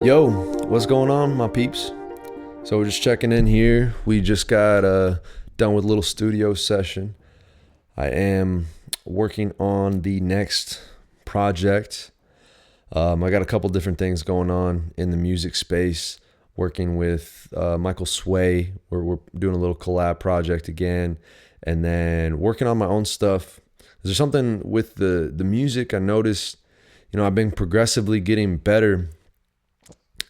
Yo, what's going on, my peeps? So we're just checking in here. We just got done with a little studio session. I am working on the next project. I got a couple different things going on in the music space. Working with Michael Sway, where we're doing a little collab project again, and then working on my own stuff. There's something with the music I noticed. I've been progressively getting better.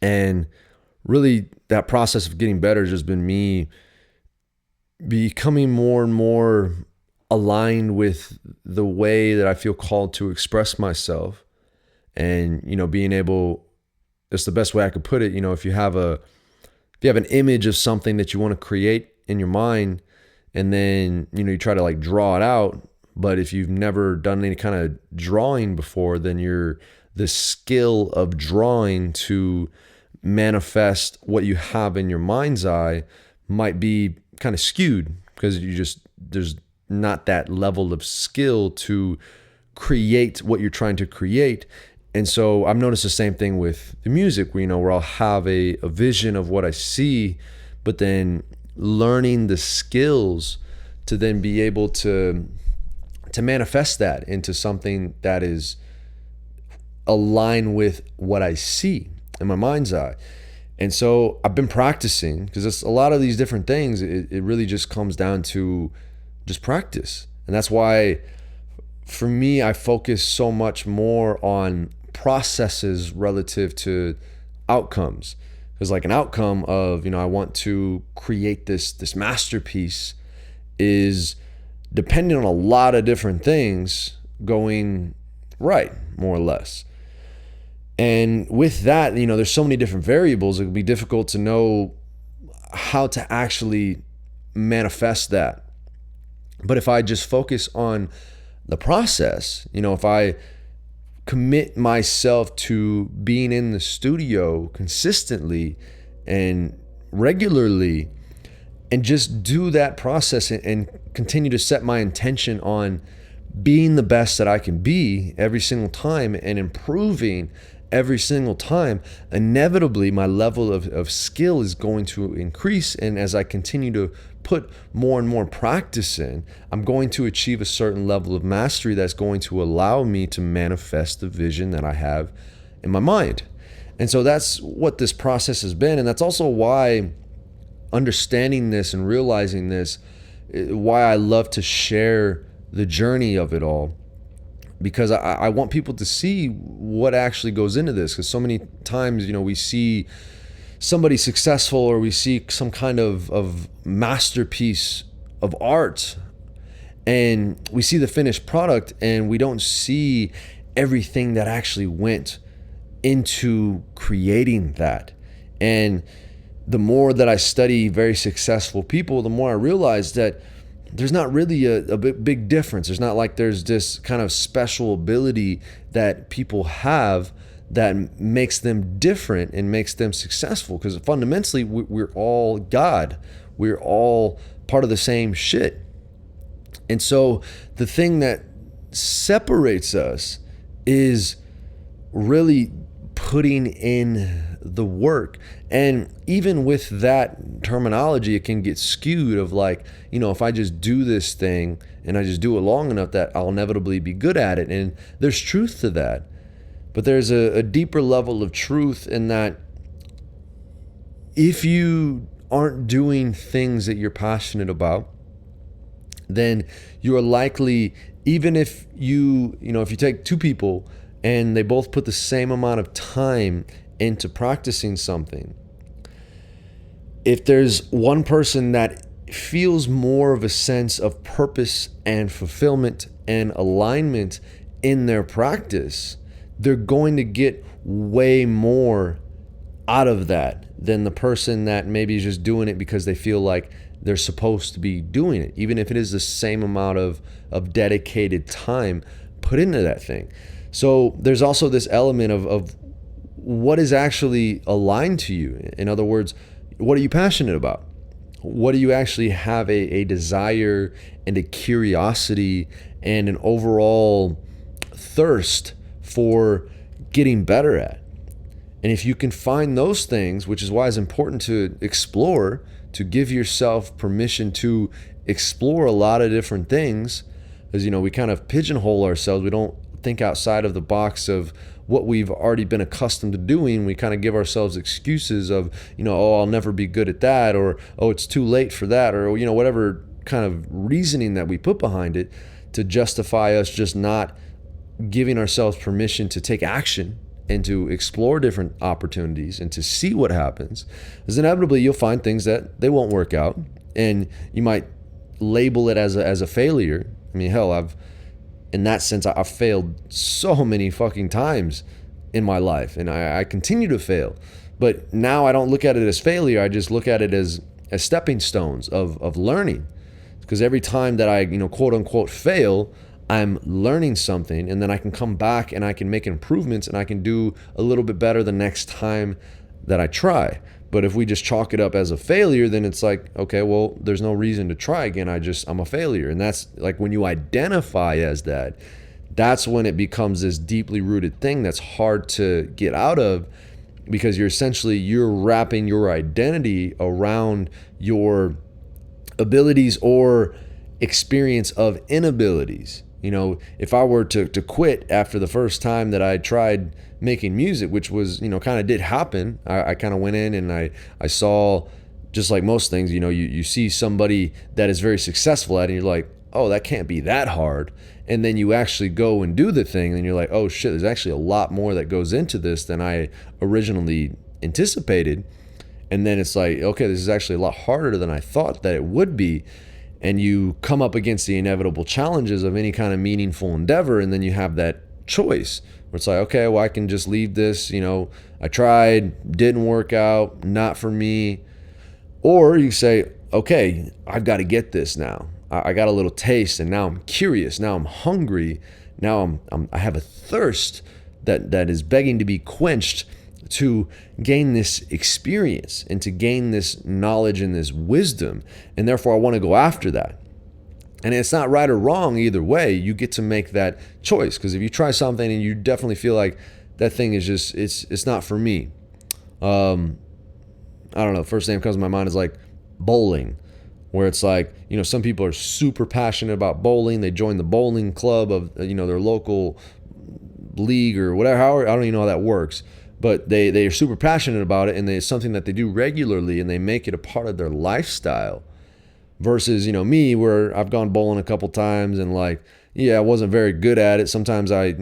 And really, that process of getting better has just been me becoming more and more aligned with the way that I feel called to express myself. And, being able, it's the best way I could put it. If you have an image of something that you want to create in your mind, and then, you try to like draw it out. But if you've never done any kind of drawing before, then the skill of drawing to manifest what you have in your mind's eye might be kind of skewed because there's not that level of skill to create what you're trying to create. And so I've noticed the same thing with the music where I'll have a vision of what I see, but then learning the skills to then be able to manifest that into something that is aligned with what I see in my mind's eye. And so I've been practicing because it's a lot of these different things. It really just comes down to just practice. And that's why for me, I focus so much more on processes relative to outcomes. Because like an outcome of, I want to create this masterpiece is depending on a lot of different things going right, more or less. And with that, there's so many different variables. It can be difficult to know how to actually manifest that. But if I just focus on the process, if I commit myself to being in the studio consistently and regularly and just do that process and continue to set my intention on being the best that I can be every single time and improving every single time, inevitably my level of skill is going to increase. And as I continue to put more and more practice in, I'm going to achieve a certain level of mastery that's going to allow me to manifest the vision that I have in my mind. And so that's what this process has been. And that's also why understanding this and realizing this, why I love to share the journey of it all. Because I want people to see what actually goes into this. Because so many times, we see somebody successful or we see some kind of masterpiece of art and we see the finished product and we don't see everything that actually went into creating that. And the more that I study very successful people, the more I realize that there's not really a big difference. There's not like there's this kind of special ability that people have that makes them different and makes them successful. Because fundamentally, we're all God. We're all part of the same shit. And so the thing that separates us is really putting in the work. And even with that terminology, it can get skewed of like, if I just do this thing and I just do it long enough that I'll inevitably be good at it. And there's truth to that. But there's a deeper level of truth in that if you aren't doing things that you're passionate about, then you are likely, even if if you take two people and they both put the same amount of time into practicing something, if there's one person that feels more of a sense of purpose and fulfillment and alignment in their practice, they're going to get way more out of that than the person that maybe is just doing it because they feel like they're supposed to be doing it, even if it is the same amount of dedicated time put into that thing. So there's also this element of what is actually aligned to you. In other words, what are you passionate about? What do you actually have a desire and a curiosity and an overall thirst for getting better at? And if you can find those things, which is why it's important to explore, to give yourself permission to explore a lot of different things, because, we kind of pigeonhole ourselves. We don't think outside of the box of what we've already been accustomed to doing. We kind of give ourselves excuses of, oh, I'll never be good at that, or, oh, it's too late for that, or, whatever kind of reasoning that we put behind it to justify us just not giving ourselves permission to take action and to explore different opportunities and to see what happens. Because inevitably you'll find things that they won't work out, and you might label it as a failure. I mean, hell, in that sense, I've failed so many fucking times in my life, and I continue to fail. But now I don't look at it as failure. I just look at it as stepping stones of learning. Because every time that I, quote unquote, fail, I'm learning something, and then I can come back and I can make improvements, and I can do a little bit better the next time that I try. But if we just chalk it up as a failure, then it's like, okay, well, there's no reason to try again. I'm a failure. And that's like when you identify as that, that's when it becomes this deeply rooted thing that's hard to get out of, because you're wrapping your identity around your abilities or experience of inabilities. If I were to quit after the first time that I tried making music, which was, kind of did happen. I kind of went in and I saw, just like most things, you see somebody that is very successful at it, and you're like, oh, that can't be that hard. And then you actually go and do the thing, and you're like, oh shit, there's actually a lot more that goes into this than I originally anticipated. And then it's like, okay, this is actually a lot harder than I thought that it would be. And you come up against the inevitable challenges of any kind of meaningful endeavor, and then you have that choice where it's like, okay, well, I can just leave this, I tried, didn't work out, not for me. Or you say, okay, I've got to get this now. I got a little taste, and now I'm curious, now I'm hungry, now I have a thirst that is begging to be quenched, to gain this experience and to gain this knowledge and this wisdom. And therefore I want to go after that. And it's not right or wrong either way. You get to make that choice, because if you try something and you definitely feel like that thing is just, it's not for me. I don't know. First thing that comes to my mind is like bowling, where it's like, some people are super passionate about bowling. They join the bowling club of, their local league or whatever. However, I don't even know how that works. But they are super passionate about it, and it's something that they do regularly, and they make it a part of their lifestyle. Versus, me, where I've gone bowling a couple times, and like, yeah, I wasn't very good at it. Sometimes I,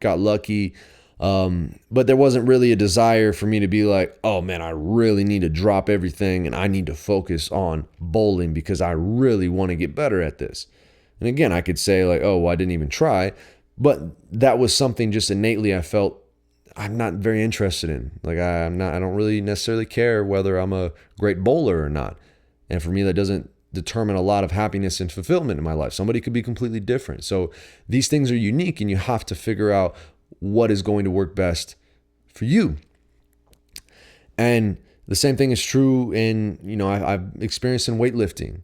got lucky. But there wasn't really a desire for me to be like, oh man, I really need to drop everything and I need to focus on bowling because I really want to get better at this. And again, I could say like, oh, well, I didn't even try. But that was something just innately I felt I'm not very interested in. Like I don't really necessarily care whether I'm a great bowler or not. And for me, that doesn't determine a lot of happiness and fulfillment in my life. Somebody could be completely different. So these things are unique, and you have to figure out what is going to work best for you. And the same thing is true in, I've experienced in weightlifting,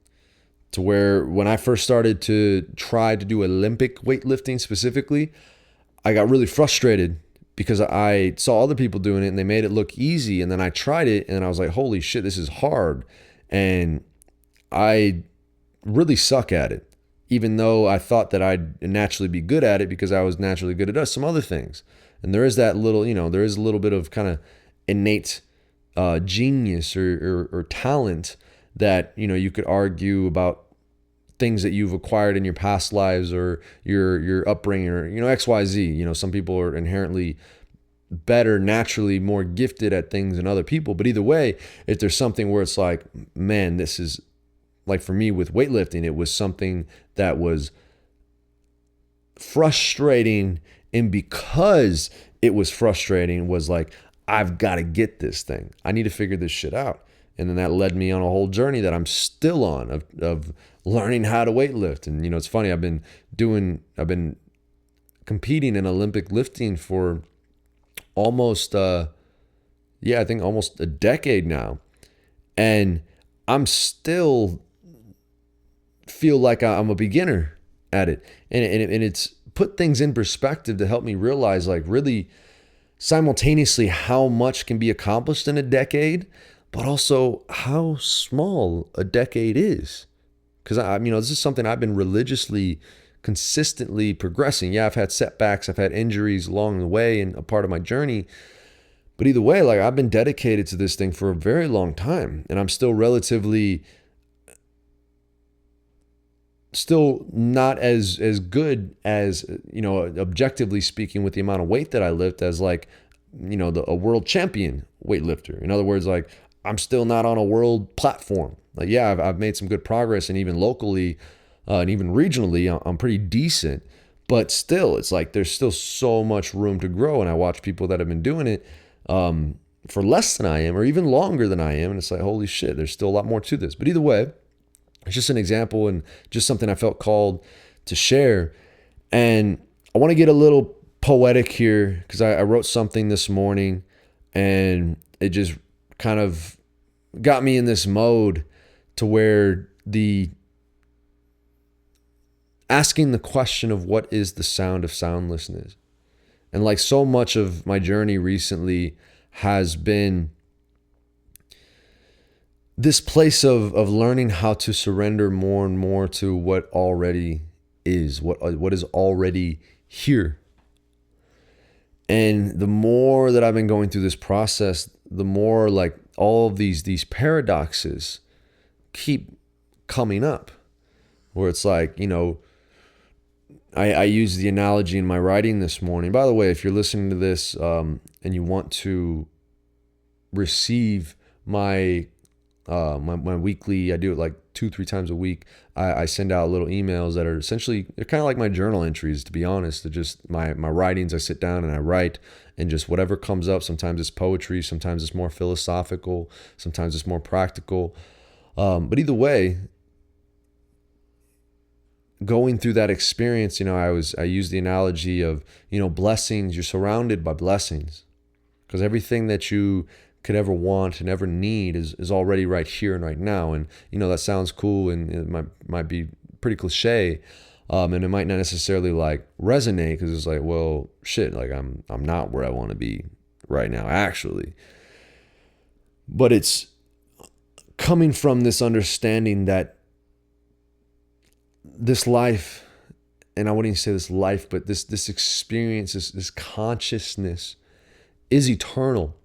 to where when I first started to try to do Olympic weightlifting specifically, I got really frustrated because I saw other people doing it and they made it look easy. And then I tried it and I was like, holy shit, this is hard. And I really suck at it, even though I thought that I'd naturally be good at it because I was naturally good at some other things. And there is that little, there is a little bit of kind of innate genius or talent that, you could argue about things that you've acquired in your past lives or your upbringing or, XYZ. Some people are inherently better, naturally more gifted at things than other people. But either way, if there's something where it's like, man, this is like for me with weightlifting, it was something that was frustrating. And because it was frustrating, was like, I've got to get this thing. I need to figure this shit out. And then that led me on a whole journey that I'm still on of learning how to weightlift. And, it's funny, I've been competing in Olympic lifting for almost, I think almost a decade now. And I'm still feel like I'm a beginner at it. And it's put things in perspective to help me realize, like, really, simultaneously how much can be accomplished in a decade, but also how small a decade is. Because this is something I've been religiously, consistently progressing. Yeah, I've had setbacks, I've had injuries along the way and a part of my journey. But either way, like I've been dedicated to this thing for a very long time, and I'm still still not as good as, objectively speaking, with the amount of weight that I lift as like, a world champion weightlifter. In other words, like I'm still not on a world platform. Like, yeah, I've made some good progress, and even locally, and even regionally, I'm pretty decent. But still, it's like there's still so much room to grow. And I watch people that have been doing it for less than I am, or even longer than I am, and it's like, holy shit, there's still a lot more to this. But either way, it's just an example and just something I felt called to share. And I want to get a little poetic here because I wrote something this morning, and it just kind of got me in this mode to where the asking the question of what is the sound of soundlessness. And like so much of my journey recently has been this place of learning how to surrender more and more to what already is, what is already here. And the more that I've been going through this process, the more like all of these paradoxes keep coming up, where it's like, I use the analogy in my writing this morning. By the way, if you're listening to this and you want to receive my weekly, I do it like 2-3 times a week. I send out little emails that are essentially, they're kind of like my journal entries, to be honest. They're just my writings. I sit down and I write, and just whatever comes up. Sometimes it's poetry, sometimes it's more philosophical, sometimes it's more practical. But either way, going through that experience, I use the analogy of, blessings. You're surrounded by blessings because everything that you could ever want and ever need is already right here and right now. And that sounds cool, and it might be pretty cliche, and it might not necessarily like resonate, because it's like, well, shit, like I'm not where I want to be right now, actually. But it's coming from this understanding that this life, and I wouldn't even say this life, but this experience, this consciousness is eternal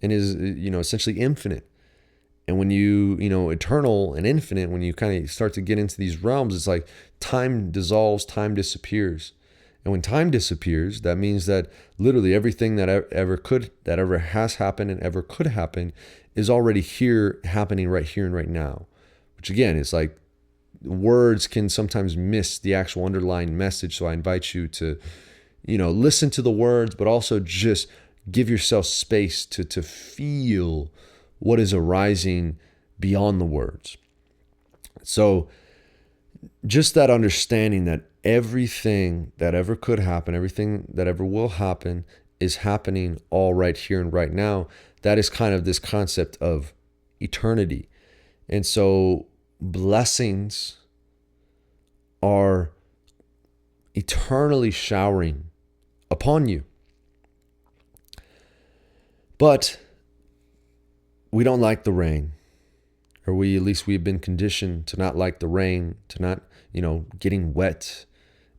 and is, essentially infinite. And when you, eternal and infinite, when you kind of start to get into these realms, it's like time dissolves, time disappears. And when time disappears, that means that literally everything that ever has happened and ever could happen is already here, happening right here and right now. Which again, it's like words can sometimes miss the actual underlying message. So I invite you to, listen to the words, but also just give yourself space to feel what is arising beyond the words. So just that understanding that everything that ever could happen, everything that ever will happen is happening all right here and right now. That is kind of this concept of eternity. And so blessings are eternally showering upon you. But we don't like the rain, or at least we've been conditioned to not like the rain, to not, getting wet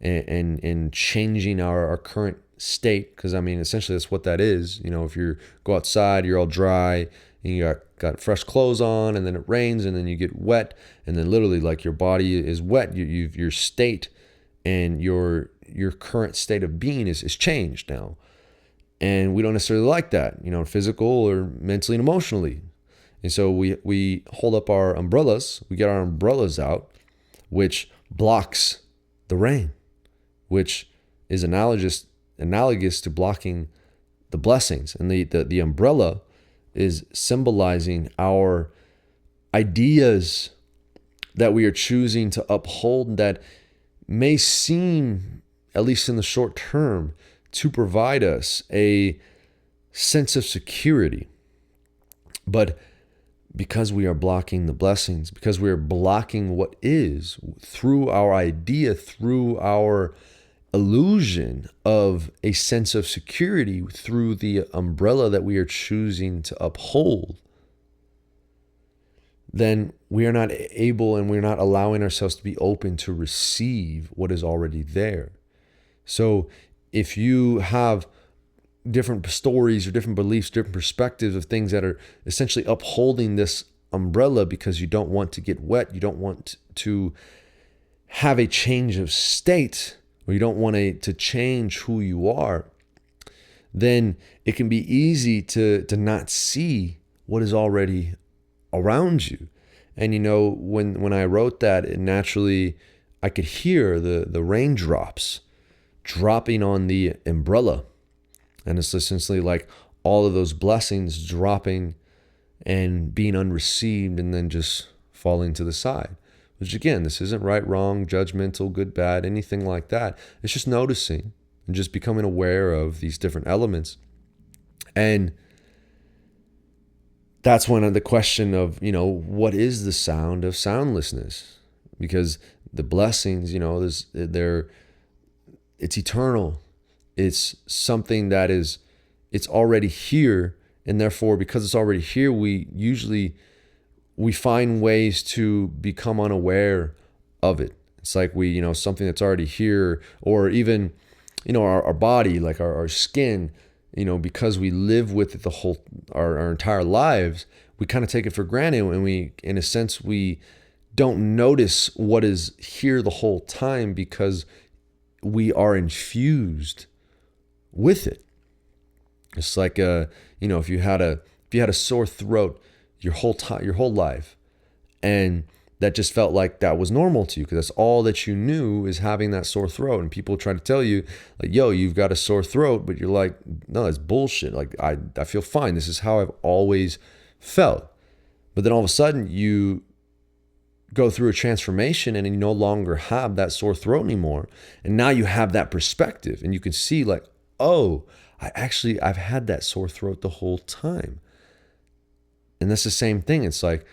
and changing our current state. Because essentially that's what that is. If you go outside, you're all dry, and you got fresh clothes on, and then it rains, and then you get wet, and then literally like your body is wet. Your state and your current state of being is changed now. And we don't necessarily like that, physical or mentally and emotionally. And so we hold up our umbrellas, we get our umbrellas out, which blocks the rain, which is analogous to blocking the blessings. And the umbrella is symbolizing our ideas that we are choosing to uphold that may seem, at least in the short term, to provide us a sense of security. But because we are blocking the blessings, because we are blocking what is through our idea, through our illusion of a sense of security through the umbrella that we are choosing to uphold, then we are not able and we're not allowing ourselves to be open to receive what is already there. So if you have different stories or different beliefs, different perspectives of things that are essentially upholding this umbrella because you don't want to get wet, you don't want to have a change of state, or you don't want to change who you are, then it can be easy to not see what is already around you. And when I wrote that, it naturally, I could hear the raindrops dropping on the umbrella. And it's essentially like all of those blessings dropping and being unreceived and then just falling to the side. Which again, this isn't right, wrong, judgmental, good, bad, anything like that. It's just noticing and just becoming aware of these different elements. And that's when the question of, what is the sound of soundlessness? Because the blessings, it's eternal. It's something that it's already here. And therefore, because it's already here, we find ways to become unaware of it. It's like something that's already here, or even, our body, like our skin, because we live with it our entire lives, we kind of take it for granted. And in a sense, we don't notice what is here the whole time because we are infused with it. It's like if you had a sore throat your whole life, and that just felt like that was normal to you because that's all that you knew is having that sore throat. And people try to tell you like, yo, you've got a sore throat, but you're like, no, that's bullshit. Like I feel fine. This is how I've always felt. But then all of a sudden you go through a transformation and you no longer have that sore throat anymore. And now you have that perspective and you can see like, oh, I've had that sore throat the whole time. And that's the same thing. It's like,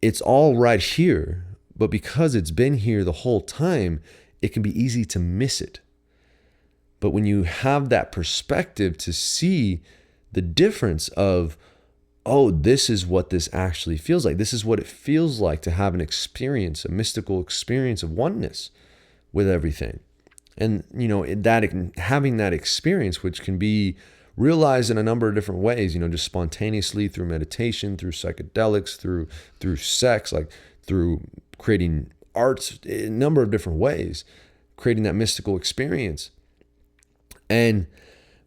it's all right here, but because it's been here the whole time, it can be easy to miss it. But when you have that perspective to see the difference of, oh, this is what this actually feels like. This is what it feels like to have an experience, a mystical experience of oneness with everything. And, having that experience, which can be realized in a number of different ways, just spontaneously through meditation, through psychedelics, through sex, like through creating arts, a number of different ways, creating that mystical experience. And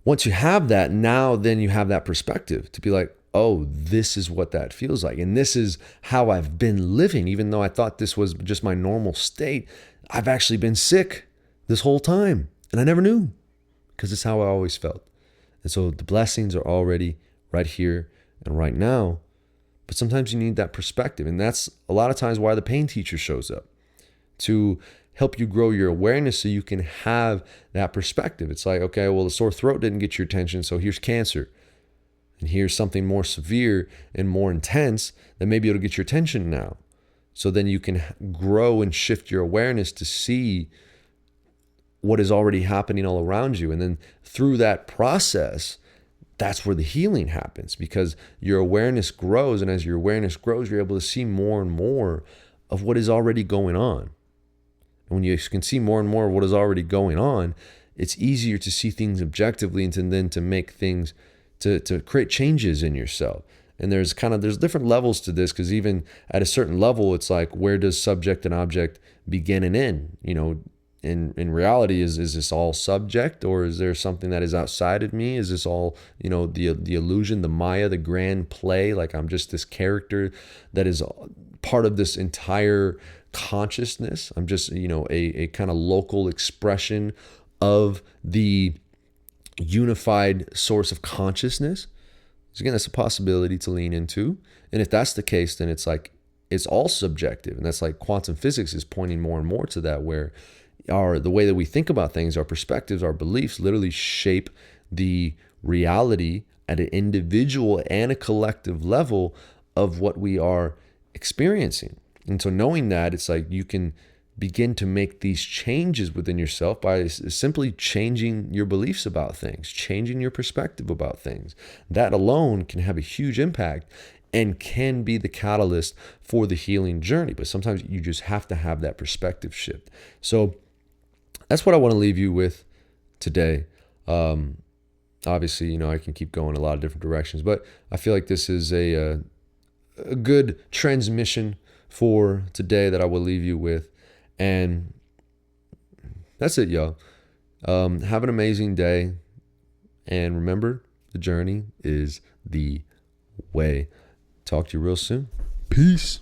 once you have that, now then you have that perspective to be like, oh, this is what that feels like. And this is how I've been living. Even though I thought this was just my normal state, I've actually been sick this whole time. And I never knew because it's how I always felt. And so the blessings are already right here and right now. But sometimes you need that perspective. And that's a lot of times why the pain teacher shows up, to help you grow your awareness so you can have that perspective. It's like, okay, well, the sore throat didn't get your attention, so here's cancer. And here's something more severe and more intense that maybe it'll get your attention now. So then you can grow and shift your awareness to see what is already happening all around you. And then through that process, that's where the healing happens, because your awareness grows. And as your awareness grows, you're able to see more and more of what is already going on. And when you can see more and more of what is already going on, it's easier to see things objectively and then to make things, to create changes in yourself. And there's different levels to this, because even at a certain level, it's like, where does subject and object begin and end? In reality, is this all subject, or is there something that is outside of me? Is this all, the illusion, the Maya, the grand play? Like I'm just this character that is part of this entire consciousness. I'm just, a kind of local expression of the unified source of consciousness. So again, that's a possibility to lean into. And if that's the case, then it's like, it's all subjective. And that's like quantum physics is pointing more and more to that, where the way that we think about things, our perspectives, our beliefs literally shape the reality at an individual and a collective level of what we are experiencing. And so knowing that, it's like you can begin to make these changes within yourself by simply changing your beliefs about things, changing your perspective about things. That alone can have a huge impact and can be the catalyst for the healing journey. But sometimes you just have to have that perspective shift. So that's what I want to leave you with today. Obviously, I can keep going a lot of different directions, but I feel like this is a good transmission for today that I will leave you with. And that's it, y'all. Have an amazing day. And remember, the journey is the way. Talk to you real soon. Peace.